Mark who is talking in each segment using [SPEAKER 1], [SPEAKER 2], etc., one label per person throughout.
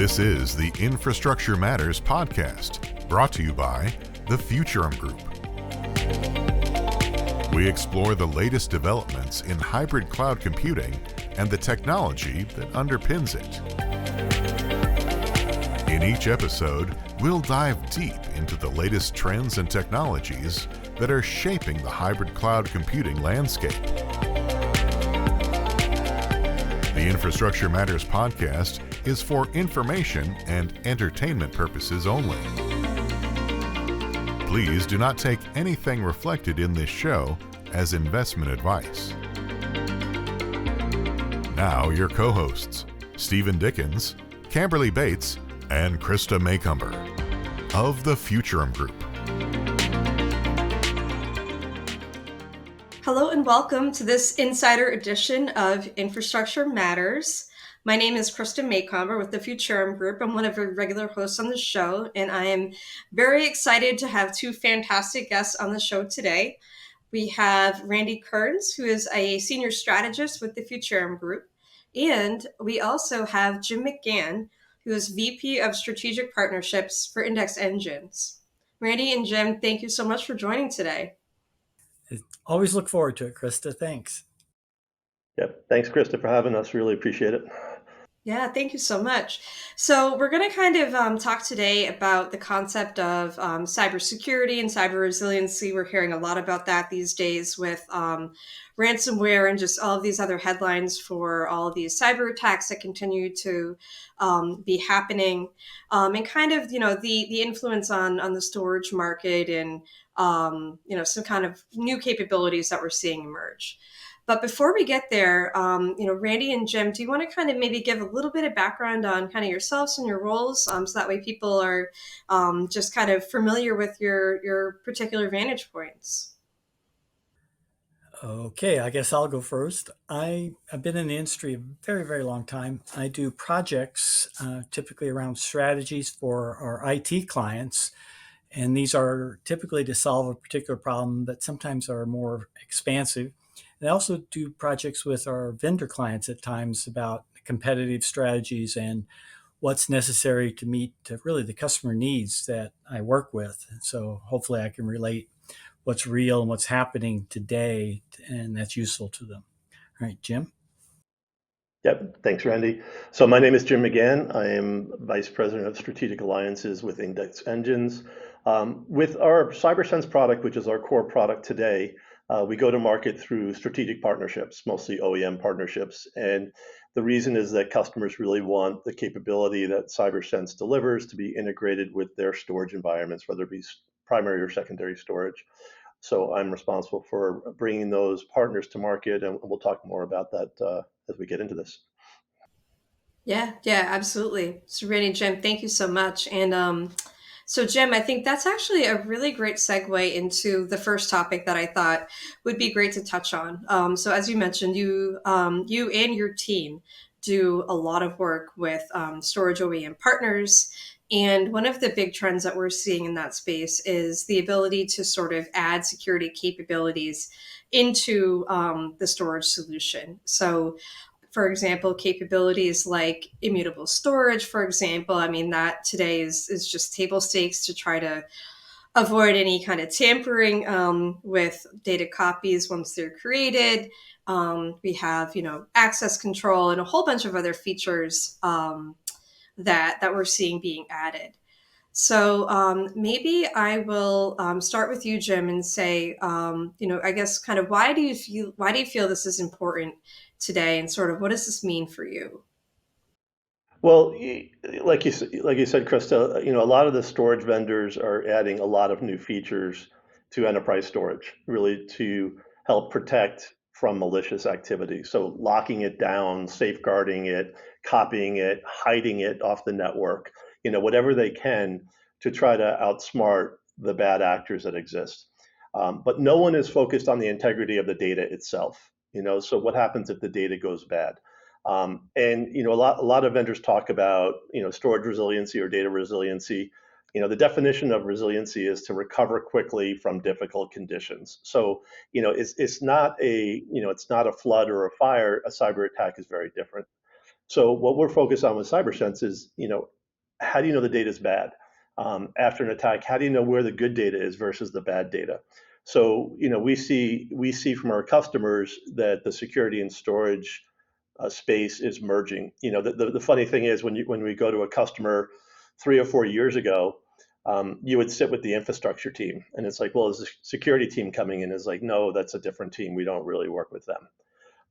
[SPEAKER 1] This is the Infrastructure Matters podcast, brought to you by the Futurum Group. We explore the latest developments in hybrid cloud computing and the technology that underpins it. In each episode, we'll dive deep into the latest trends and technologies that are shaping the hybrid cloud computing landscape. The Infrastructure Matters podcast is for information and entertainment purposes only. Please do not take anything reflected in this show as investment advice. Now your co-hosts, Stephen Dickens, Camberly Bates, and Krista Macomber of the Futurum Group.
[SPEAKER 2] Hello and welcome to this insider edition of Infrastructure Matters. My name is Krista Macomber with the Futurum Group. I'm one of the regular hosts on the show, and I am very excited to have two fantastic guests on the show today. We have Randy Kerns, who is a senior strategist with the Futurum Group, and we also have Jim McGann, who is VP of Strategic Partnerships for Index Engines. Randy and Jim, thank you so much for joining today.
[SPEAKER 3] Always look forward to it, Krista. Thanks.
[SPEAKER 4] Yep. Thanks, Krista, for having us. Really appreciate it.
[SPEAKER 2] Yeah, thank you so much. So we're going to kind of talk today about the concept of cybersecurity and cyber resiliency. We're hearing a lot about that these days with ransomware and just all of these other headlines for all of these cyber attacks that continue to be happening, and kind of, the influence on the storage market and, some kind of new capabilities that we're seeing emerge. But before we get there, Randy and Jim, do you want to kind of maybe give a little bit of background on kind of yourselves and your roles, so that way people are just kind of familiar with your particular vantage points?
[SPEAKER 3] Okay, I guess I'll go first. I've been in the industry a very, very long time. I do projects typically around strategies for our IT clients, and these are typically to solve a particular problem that sometimes are more expansive. And I also do projects with our vendor clients at times about competitive strategies and what's necessary to meet really the customer needs that I work with. So hopefully I can relate what's real and what's happening today, and that's useful to them. All right, Jim?
[SPEAKER 4] Yep. Thanks, Randy. So my name is Jim McGann. I am Vice President of Strategic Alliances with Index Engines. With our CyberSense product, which is our core product today, we go to market through strategic partnerships, mostly OEM partnerships. And the reason is that customers really want the capability that CyberSense delivers to be integrated with their storage environments, whether it be primary or secondary storage. So I'm responsible for bringing those partners to market, and we'll talk more about that as we get into this.
[SPEAKER 2] Yeah, absolutely. So Randy and Jim, thank you so much. And so Jim, I think that's actually a really great segue into the first topic that I thought would be great to touch on. So as you mentioned, you and your team do a lot of work with storage OEM partners. And one of the big trends that we're seeing in that space is the ability to sort of add security capabilities into the storage solution. So for example, capabilities like immutable storage, for example, I mean, that today is just table stakes to try to avoid any kind of tampering with data copies once they're created. We have, access control and a whole bunch of other features that we're seeing being added. So maybe I will start with you, Jim, and say, I guess kind of why do you feel this is important today, and sort of what does this mean for you?
[SPEAKER 4] Well, like you said, Krista, a lot of the storage vendors are adding a lot of new features to enterprise storage, really to help protect from malicious activity. So locking it down, safeguarding it, copying it, hiding it off the network, whatever they can to try to outsmart the bad actors that exist. But no one is focused on the integrity of the data itself. So what happens if the data goes bad? And a lot of vendors talk about storage resiliency or data resiliency. The definition of resiliency is to recover quickly from difficult conditions. So it's not a flood or a fire. A cyber attack is very different. So what we're focused on with CyberSense is, how do you know the data is bad? After an attack, how do you know where the good data is versus the bad data? So, we see from our customers that the security and storage space is merging. The funny thing is when we go to a customer 3 or 4 years ago, you would sit with the infrastructure team, and it's like, well, is the security team coming in? Is like, no, that's a different team. We don't really work with them.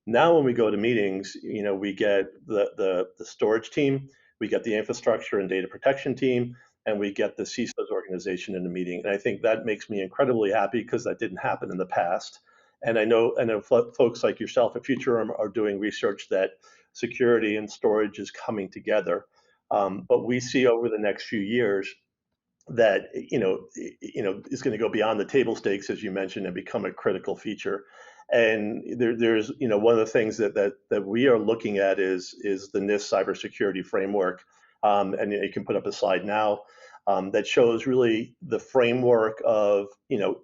[SPEAKER 4] Now, when we go to meetings, we get the storage team, we get the infrastructure and data protection team, and we get the CISO's organization in the meeting. And I think that makes me incredibly happy because that didn't happen in the past. And I know folks like yourself at Futurum are doing research that security and storage is coming together. But we see over the next few years that is going to go beyond the table stakes, as you mentioned, and become a critical feature. And there's one of the things that we are looking at is the NIST cybersecurity framework, and you can put up a slide now that shows really the framework of,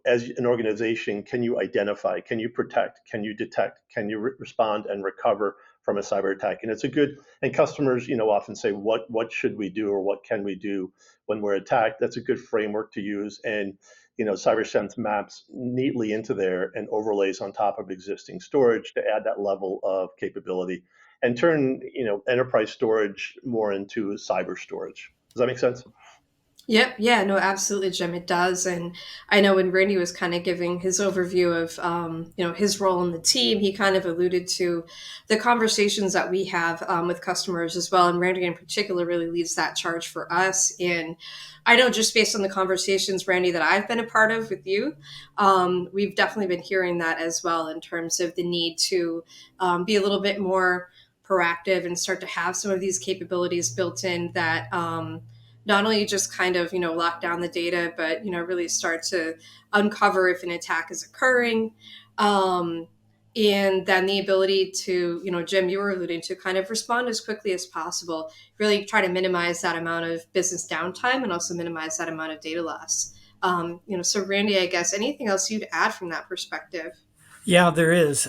[SPEAKER 4] as an organization, can you identify, can you protect, can you detect, can you respond and recover from a cyber attack? And it's a good, and customers, often say, what should we do or what can we do when we're attacked? That's a good framework to use. And CyberSense maps neatly into there and overlays on top of existing storage to add that level of capability and turn enterprise storage more into cyber storage. Does that make sense?
[SPEAKER 2] Yep. Yeah. No. Absolutely, Jim. It does. And I know when Randy was kind of giving his overview of, his role in the team, he kind of alluded to the conversations that we have with customers as well. And Randy, in particular, really leads that charge for us. And I know just based on the conversations, Randy, that I've been a part of with you, we've definitely been hearing that as well in terms of the need to be a little bit more proactive and start to have some of these capabilities built in that. Not only just kind of, lock down the data, but, really start to uncover if an attack is occurring. Um, and then the ability to, Jim, you were alluding to kind of respond as quickly as possible, really try to minimize that amount of business downtime and also minimize that amount of data loss. So Randy, I guess anything else you'd add from that perspective?
[SPEAKER 3] Yeah, there is.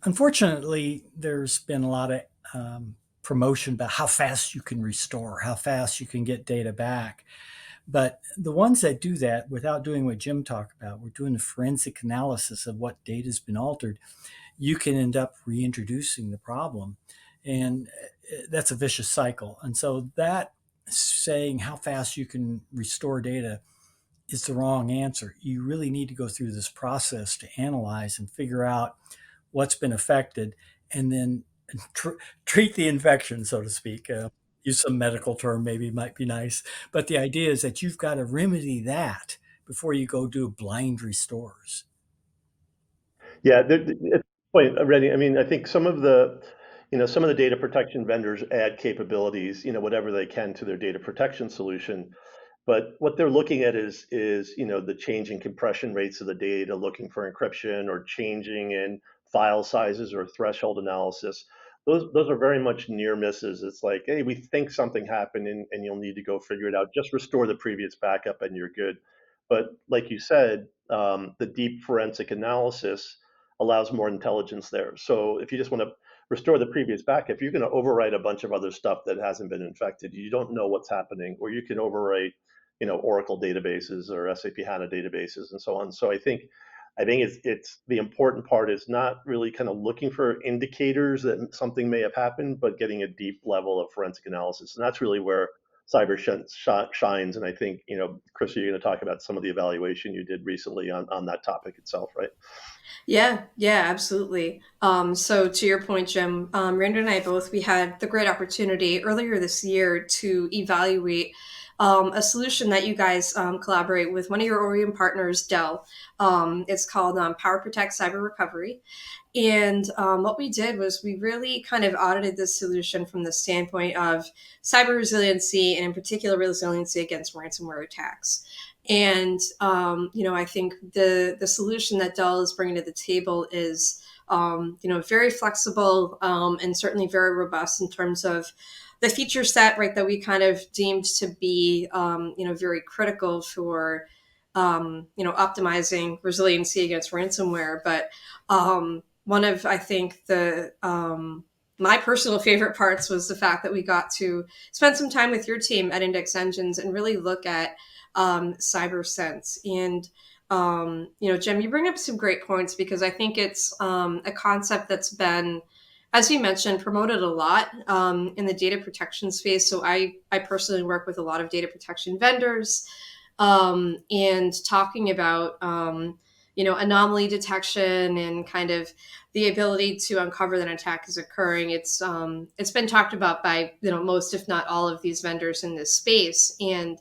[SPEAKER 3] Unfortunately, there's been a lot of promotion about how fast you can restore, how fast you can get data back. But the ones that do that without doing what Jim talked about, we're doing a forensic analysis of what data has been altered, you can end up reintroducing the problem. And that's a vicious cycle. And so that saying how fast you can restore data is the wrong answer. You really need to go through this process to analyze and figure out what's been affected and then treat the infection, so to speak. Use some medical term, maybe might be nice. But the idea is that you've got to remedy that before you go do blind restores.
[SPEAKER 4] Yeah, at this point, Randy, I mean, I think some of the data protection vendors add capabilities, whatever they can to their data protection solution. But what they're looking at is the changing compression rates of the data, looking for encryption or changing in file sizes or threshold analysis. Those are very much near misses. It's like, hey, we think something happened and you'll need to go figure it out. Just restore the previous backup and you're good. But like you said, the deep forensic analysis allows more intelligence there. So if you just want to restore the previous backup, you're going to overwrite a bunch of other stuff that hasn't been infected. You don't know what's happening, or you can overwrite, Oracle databases or SAP HANA databases and so on. So I think it's the important part is not really kind of looking for indicators that something may have happened, but getting a deep level of forensic analysis, and that's really where cyber shines. And I think, Krista, you're going to talk about some of the evaluation you did recently on that topic itself, right?
[SPEAKER 2] Yeah, yeah, absolutely. So to your point, Jim, Randy and I both, we had the great opportunity earlier this year to evaluate a solution that you guys collaborate with one of your OEM partners, Dell. It's called Power Protect Cyber Recovery. And what we did was we really kind of audited this solution from the standpoint of cyber resiliency and in particular resiliency against ransomware attacks. And I think the solution that Dell is bringing to the table is very flexible and certainly very robust in terms of the feature set, right, that we kind of deemed to be very critical for optimizing resiliency against ransomware. But one of, I think, the my personal favorite parts was the fact that we got to spend some time with your team at Index Engines and really look at CyberSense. And Jim, you bring up some great points, because I think it's a concept that's been, as you mentioned, promoted a lot in the data protection space. So I personally work with a lot of data protection vendors, and talking about anomaly detection and kind of the ability to uncover that an attack is occurring. It's been talked about by most, if not all, of these vendors in this space. And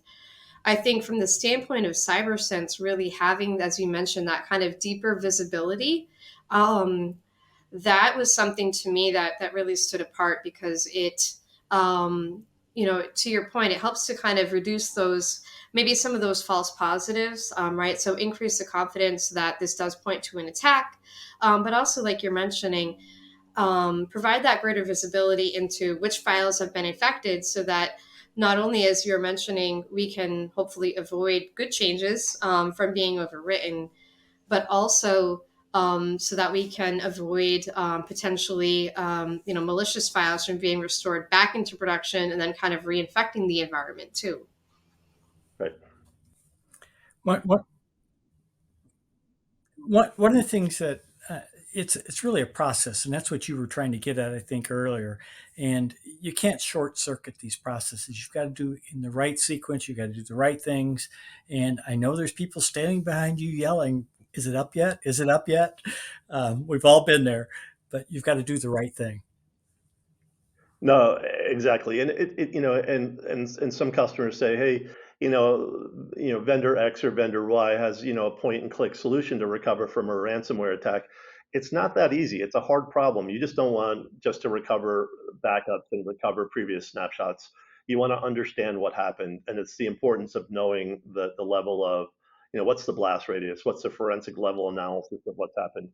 [SPEAKER 2] I think from the standpoint of CyberSense, really having, as you mentioned, that kind of deeper visibility, that was something to me that really stood apart, because it, to your point, it helps to kind of reduce those, maybe some of those false positives, right? So increase the confidence that this does point to an attack, but also, like you're mentioning, provide that greater visibility into which files have been infected, so that not only, as you're mentioning, we can hopefully avoid good changes from being overwritten, but also so that we can avoid potentially malicious files from being restored back into production and then kind of reinfecting the environment too.
[SPEAKER 4] Right.
[SPEAKER 3] What one of the things that it's really a process, and that's what you were trying to get at, I think, earlier. And you can't short circuit these processes. You've got to do in the right sequence. You got to do the right things. And I know there's people standing behind you yelling, "Is it up yet? Is it up yet?" We've all been there, but you've got to do the right thing.
[SPEAKER 4] No, exactly. And and some customers say, hey, vendor X or vendor Y has, a point and click solution to recover from a ransomware attack. It's not that easy. It's a hard problem. You just don't want just to recover backups and recover previous snapshots. You want to understand what happened. And it's the importance of knowing the level of, what's the blast radius? What's the forensic level analysis of what's happened?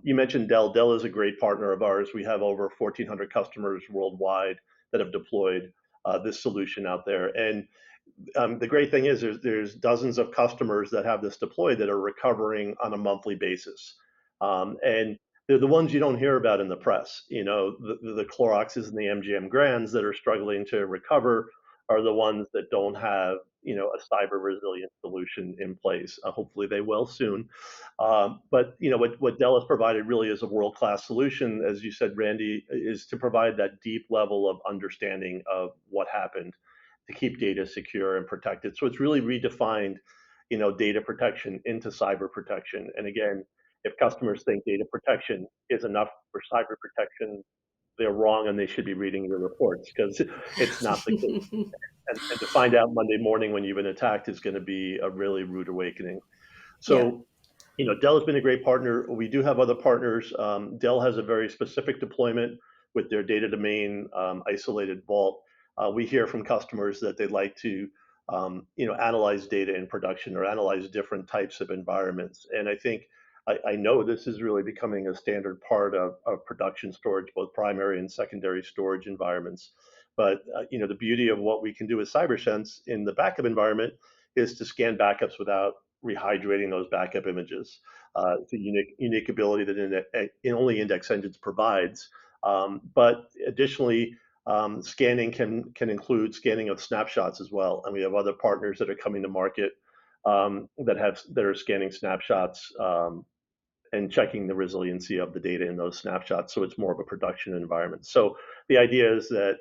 [SPEAKER 4] You mentioned Dell. Dell is a great partner of ours. We have over 1,400 customers worldwide that have deployed this solution out there. And the great thing is there's dozens of customers that have this deployed that are recovering on a monthly basis. And they're the ones you don't hear about in the press. The Cloroxes and the MGM Grands that are struggling to recover are the ones that don't have, a cyber resilient solution in place. Hopefully they will soon. But what Dell has provided really is a world-class solution, as you said, Randy, is to provide that deep level of understanding of what happened to keep data secure and protected. So it's really redefined, data protection into cyber protection. And again, if customers think data protection is enough for cyber protection, they're wrong, and they should be reading your reports, because it's not the case. And to find out Monday morning when you've been attacked is going to be a really rude awakening.
[SPEAKER 2] Yeah.
[SPEAKER 4] So, Dell has been a great partner. We do have other partners. Dell has a very specific deployment with their data domain isolated vault. We hear from customers that they'd like to, analyze data in production or analyze different types of environments. And I think I know this is really becoming a standard part of production storage, both primary and secondary storage environments. But the beauty of what we can do with CyberSense in the backup environment is to scan backups without rehydrating those backup images. It's a unique ability that only Index Engines provides. But additionally, scanning can include scanning of snapshots as well, and we have other partners that are coming to market that are scanning snapshots and checking the resiliency of the data in those snapshots. So it's more of a production environment. So the idea is that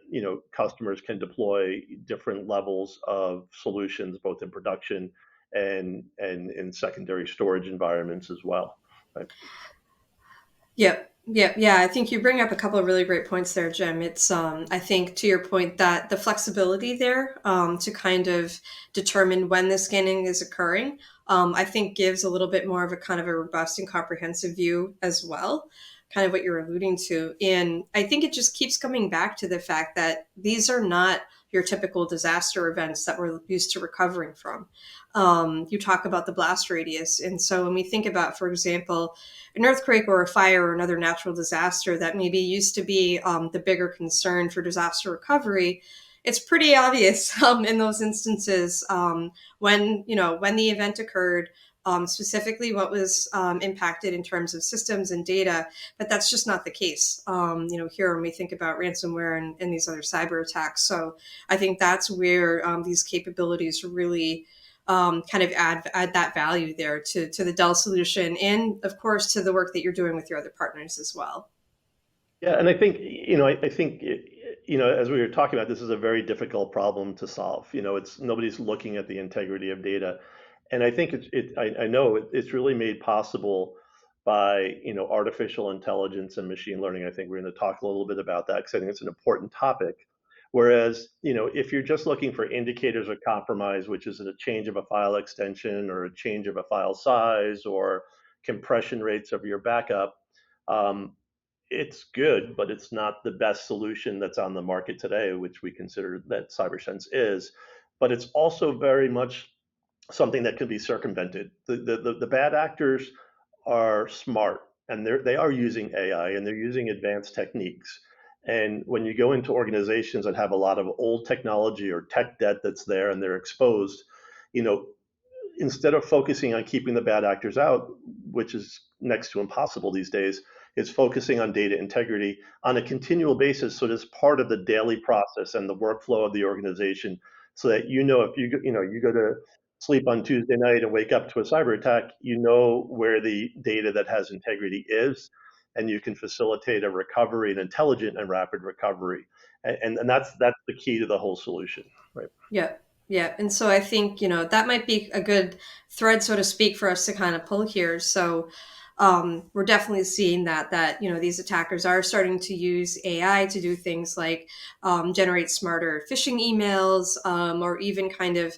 [SPEAKER 4] customers can deploy different levels of solutions, both in production and in secondary storage environments as well. Right?
[SPEAKER 2] Yep. Yeah. I think you bring up a couple of really great points there, Jim. It's, I think, to your point, that the flexibility there to kind of determine when the scanning is occurring, I think gives a little bit more of a kind of a robust and comprehensive view as well, kind of what you're alluding to. And I think it just keeps coming back to the fact that these are not your typical disaster events that we're used to recovering from. You talk about the blast radius. And so when we think about, for example, an earthquake or a fire or another natural disaster that maybe used to be the bigger concern for disaster recovery, it's pretty obvious in those instances when the event occurred, specifically what was impacted in terms of systems and data, but that's just not the case. Here when we think about ransomware and these other cyber attacks. So I think that's where these capabilities really kind of add that value there to the Dell solution, and of course to the work that you're doing with your other partners as well.
[SPEAKER 4] Yeah, and I think, as we were talking about, this is a very difficult problem to solve. It's nobody's looking at the integrity of data, and I think I know it's really made possible by artificial intelligence and machine learning. I think we're going to talk a little bit about that because I think it's an important topic. Whereas, if you're just looking for indicators of compromise, which is a change of a file extension or a change of a file size or compression rates of your backup, um, it's good, but it's not the best solution that's on the market today, which we consider that CyberSense is. But it's also very much something that can be circumvented. The bad actors are smart, and they are using AI, and they're using advanced techniques. And when you go into organizations that have a lot of old technology or tech debt that's there and they're exposed, you know, instead of focusing on keeping the bad actors out, which is next to impossible these days, is focusing on data integrity on a continual basis. So it is part of the daily process and the workflow of the organization, so that if you go to sleep on Tuesday night and wake up to a cyber attack, you know where the data that has integrity is, and you can facilitate a recovery, an intelligent and rapid recovery. And that's the key to the whole solution, right?
[SPEAKER 2] Yeah. Yeah. And so I think, that might be a good thread, so to speak, for us to kind of pull here. So we're definitely seeing that, these attackers are starting to use AI to do things like generate smarter phishing emails, or even kind of,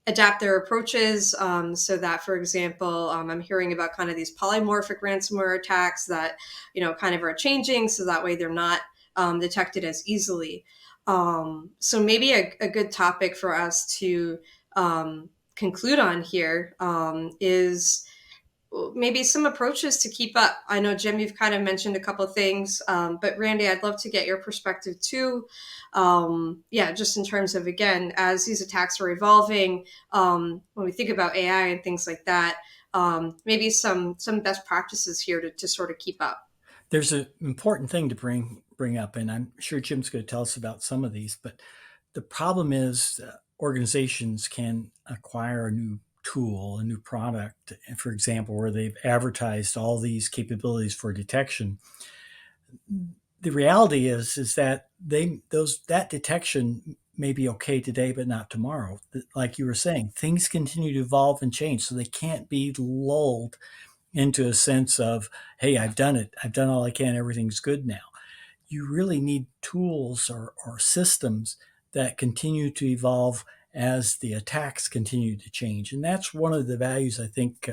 [SPEAKER 2] adapt their approaches, so that, for example, I'm hearing about kind of these polymorphic ransomware attacks that, kind of are changing, so that way they're not detected as easily. So maybe a good topic for us to conclude on here is maybe some approaches to keep up. I know, Jim, you've kind of mentioned a couple of things, but Randy, I'd love to get your perspective too. Just in terms of, again, as these attacks are evolving, when we think about AI and things like that, maybe some best practices here to sort of keep up.
[SPEAKER 3] There's an important thing to bring up, and I'm sure Jim's going to tell us about some of these. But the problem is, organizations can acquire a new tool, a new product, for example, where they've advertised all these capabilities for detection. The reality is that that detection may be okay today, but not tomorrow. Like you were saying, things continue to evolve and change, so they can't be lulled into a sense of, hey, I've done it. I've done all I can. Everything's good now. You really need tools or systems that continue to evolve as the attacks continue to change. And that's one of the values I think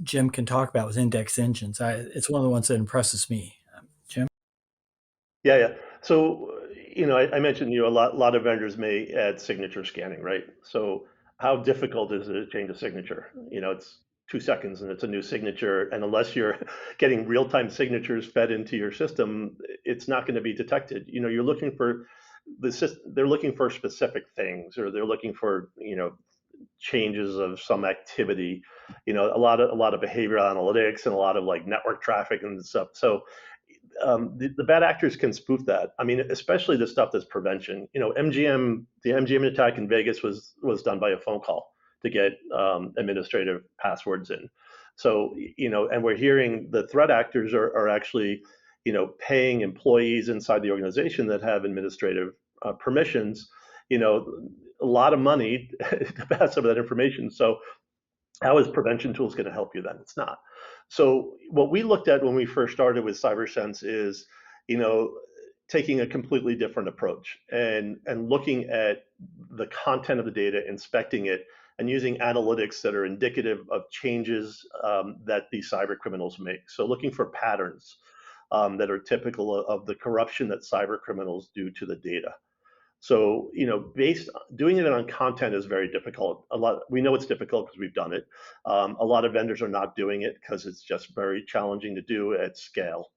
[SPEAKER 3] Jim can talk about with index engines. It's one of the ones that impresses me. Jim?
[SPEAKER 4] Yeah, yeah. So, I mentioned, a lot of vendors may add signature scanning, right? So how difficult is it to change a signature? It's 2 seconds and it's a new signature. And unless you're getting real-time signatures fed into your system, it's not going to be detected. You're looking for they're looking for specific things, or they're looking for, changes of some activity, a lot of behavioral analytics and a lot of like network traffic and stuff. So the bad actors can spoof that. I mean, especially the stuff that's prevention. The MGM attack in Vegas was done by a phone call to get administrative passwords in. So, and we're hearing the threat actors are actually, paying employees inside the organization that have administrative permissions, a lot of money to pass some of that information. So how is prevention tools going to help you then? It's not. So what we looked at when we first started with CyberSense is, you know, taking a completely different approach and looking at the content of the data, inspecting it, and using analytics that are indicative of changes that these cyber criminals make. So looking for patterns that are typical of the corruption that cyber criminals do to the data. So, doing it on content is very difficult. We know it's difficult because we've done it. A lot of vendors are not doing it because it's just very challenging to do at scale.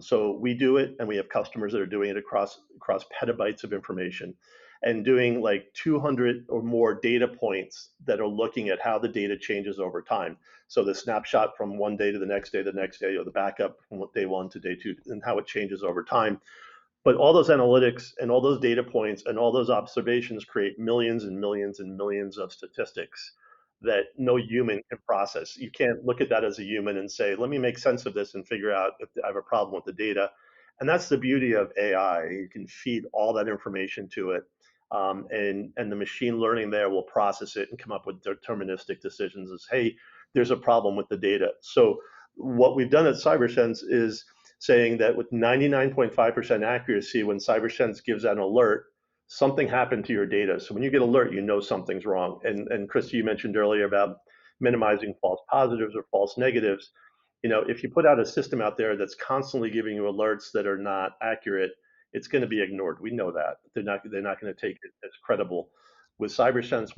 [SPEAKER 4] So we do it, and we have customers that are doing it across petabytes of information. and doing like 200 or more data points that are looking at how the data changes over time. So the snapshot from one day to the next day, or the backup from day one to day two, and how it changes over time. But all those analytics and all those data points and all those observations create millions and millions and millions of statistics that no human can process. You can't look at that as a human and say, let me make sense of this and figure out if I have a problem with the data. And that's the beauty of AI. You can feed all that information to it. And the machine learning there will process it and come up with deterministic decisions as, hey, there's a problem with the data. So what we've done at CyberSense is saying that with 99.5% accuracy, when CyberSense gives an alert, something happened to your data. So when you get alert, you know something's wrong. And Krista, you mentioned earlier about minimizing false positives or false negatives. If you put out a system out there that's constantly giving you alerts that are not accurate, it's going to be ignored. We know that they're not going to take it as credible. With CyberSense,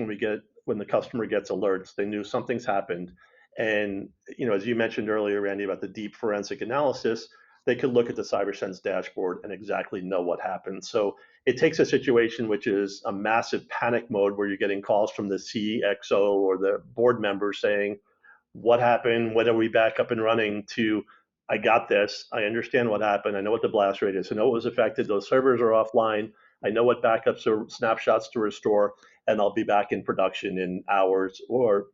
[SPEAKER 4] when the customer gets alerts, they knew something's happened. And as you mentioned earlier, Randy, about the deep forensic analysis, they could look at the CyberSense dashboard and exactly know what happened. So it takes a situation which is a massive panic mode where you're getting calls from the CXO or the board member saying, what happened? When are we back up and running? To, I got this. I understand what happened. I know what the blast rate is. I know what was affected. Those servers are offline. I know what backups or snapshots to restore, and I'll be back in production in hours, or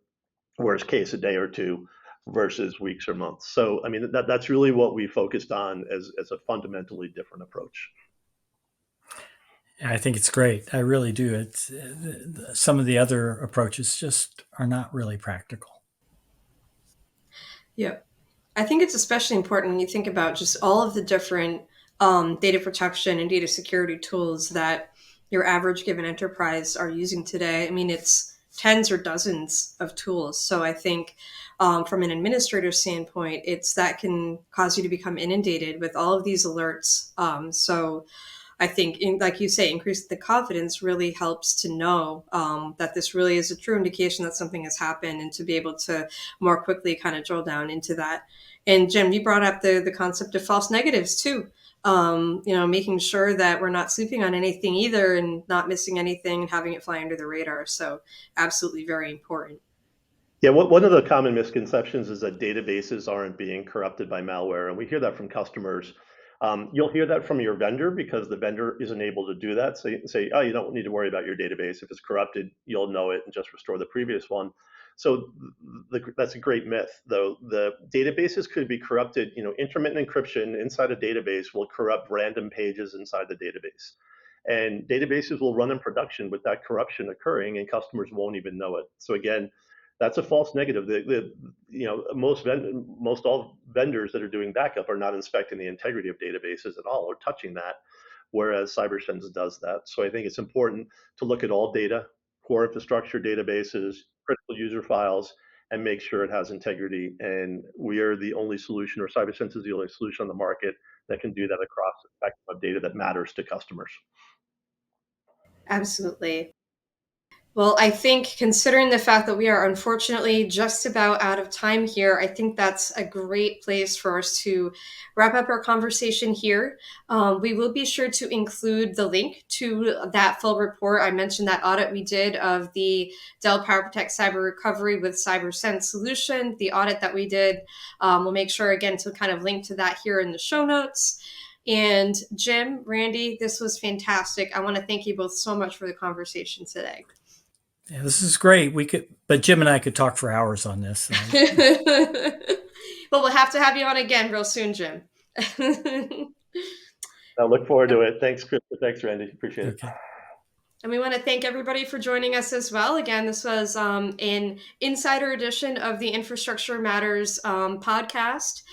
[SPEAKER 4] worst case, a day or two, versus weeks or months. So, I mean, that's really what we focused on as a fundamentally different approach.
[SPEAKER 3] I think it's great. I really do. It's some of the other approaches just are not really practical.
[SPEAKER 2] Yeah. I think it's especially important when you think about just all of the different data protection and data security tools that your average given enterprise are using today. I mean, it's tens or dozens of tools. So I think from an administrator standpoint, it's that can cause you to become inundated with all of these alerts. So I think, like you say, increase the confidence really helps to know that this really is a true indication that something has happened, and to be able to more quickly kind of drill down into that. And Jim, you brought up the concept of false negatives too. Making sure that we're not sleeping on anything either, and not missing anything and having it fly under the radar. So absolutely very important.
[SPEAKER 4] Yeah, one of the common misconceptions is that databases aren't being corrupted by malware, and we hear that from customers. You'll hear that from your vendor because the vendor isn't able to do that. So you say, oh, you don't need to worry about your database. If it's corrupted, you'll know it and just restore the previous one. So that's a great myth, though. The databases could be corrupted. Intermittent encryption inside a database will corrupt random pages inside the database. And databases will run in production with that corruption occurring, and customers won't even know it. So again, that's a false negative. Most all vendors that are doing backup are not inspecting the integrity of databases at all or touching that, whereas CyberSense does that. So I think it's important to look at all data, core infrastructure databases, critical user files, and make sure it has integrity. And we are the only solution, or CyberSense is the only solution on the market that can do that across the spectrum of data that matters to customers.
[SPEAKER 2] Absolutely. Well, I think considering the fact that we are unfortunately just about out of time here, I think that's a great place for us to wrap up our conversation here. We will be sure to include the link to that full report. I mentioned that audit we did of the Dell PowerProtect Cyber Recovery with CyberSense solution, the audit that we did. We'll make sure, again, to kind of link to that here in the show notes. And Jim, Randy, this was fantastic. I want to thank you both so much for the conversation today.
[SPEAKER 3] Yeah, this is great. But Jim and I could talk for hours on this.
[SPEAKER 2] Well, we'll have to have you on again real soon, Jim.
[SPEAKER 4] I look forward to it. Thanks, Krista. Thanks, Randy. Appreciate it.
[SPEAKER 2] And we want to thank everybody for joining us as well. Again, this was an insider edition of the Infrastructure Matters podcast.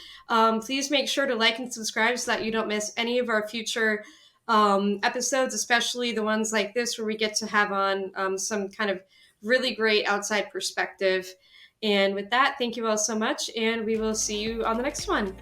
[SPEAKER 2] Please make sure to like and subscribe so that you don't miss any of our future episodes, especially the ones like this where we get to have on some kind of really great outside perspective. And with that, thank you all so much, and we will see you on the next one.